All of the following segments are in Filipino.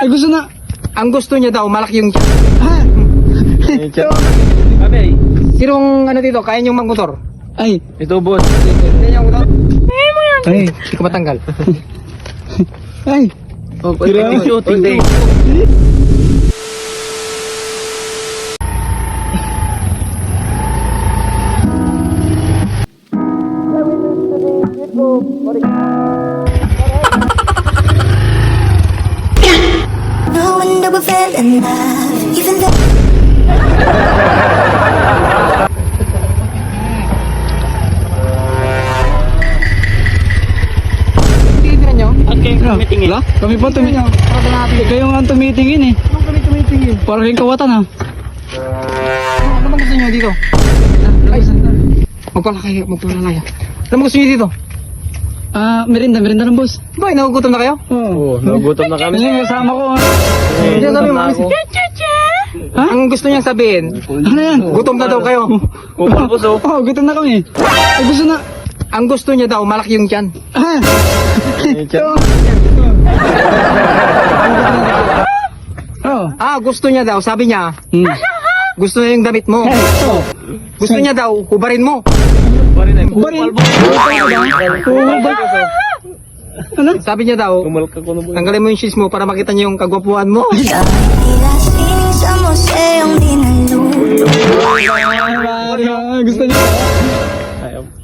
Ay, gusto na. Ang gusto niya daw, malaki yung tiyan. Ha? Kami. Sinong ano dito, kaya niyong magmotor? Ay. Ito, boss. Kaya niyong motor? Ay. Hindi ko matanggal. Ay. Oh, Grabe. shooting. No one ever fell in love, even though. Tinitingnan niyo? Okay, meeting Wala? Kami po tumitingin. Kayo nga ang tumitingin eh. Anong kami tumitingin? Parang kayong kawatan ha. Ano bang gusto niyo dito? Ay, magpalalaya. Ano bang gusto niyo dito? Ah, merinda ng boss. Boy, nagugutom na kayo? Oo. Oh, nagutom na kami. Kasi kasama ko ha. Hindi na kami na maalis. ako. Ha? Ang gusto niyang sabihin, Ano yan? gutom na daw kayo. Upal po, so. Oh, gutom na kami. Ay, gusto na. Ang gusto niya daw, malaki yung tiyan. Ha? Oh. Gusto niya daw, sabi niya, Hmm. gusto niya yung damit mo. Oh. Gusto niya daw, hubarin mo. Barin. Ano? Sabi niya daw, Kumalka ko na po. tanggalin mo yung shoes mo para makita niyo yung kagwapuan mo. Las feelings sa museong di nalulo. Gusto niya.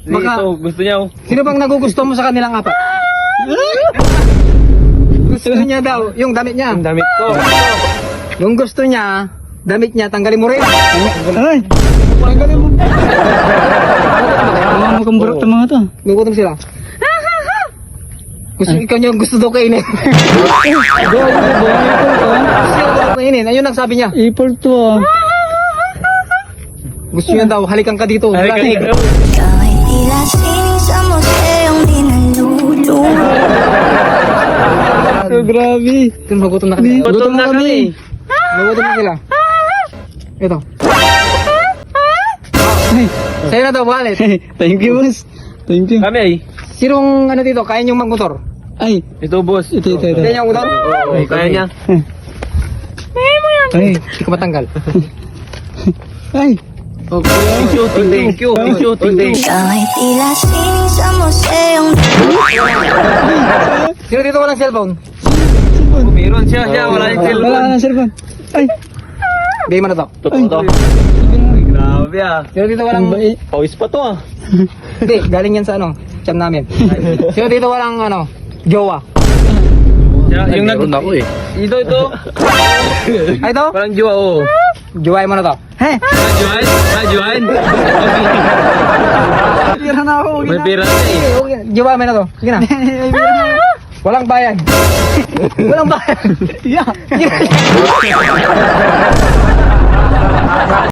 Baka- Dito, gusto niya. oh. Sino bang nagugusto mo sa kanilang apat? Gusto niya daw, yung damit niya. Ang damit ko. Yung gusto niya, damit niya, tanggalin mo rin. Ay. Tanggalin mo. Mga makamburot ng mga to. Nagugutom sila. Gusto ikaw niya gusto daw kainin. Gusto niya daw kainin. Ayun ang sabi niya. April to ah. Gusto niya daw, halikan ka dito. Ay, Lasing. kanina. Ikaw ay tila sining sa museong di nalulo. Oh, grabe. Ito, magutom na kami. Gutom na kami. Nagugutom na sila. Ito. Ay. Sa'yo na daw, wallet. Thank you, boss. Thank you. Kami ay. Sinong ano dito, kaya niyong magmotor? Ay. Ito, boss. Ito. Kaya niyong motor? Oh, kaya niya. Ay. Hindi ko matanggal. Ay. Okay. Shooting. Thank you. Shooting. Ikaw ay tila sining sa museong di Sino dito walang cellphone? Meron siya. Wala yung Wala cellphone. ka ng cellphone. Ay. Bigay mo na to. Totoo to. Grabe ah. Sino dito walang... Pawis pa to ah. Hindi, galing yan sa ano, chan namin. Sino dito walang ano, jowa? Yung nag... ako eh. Ito. Ay ito? Parang jiwa oh. Jowain mo na to. He. Rajuan. Tira na ako. May pera na eh. Okay, jowain mo na to. Sige na. Walang bayad. Walang bayad. Yeah.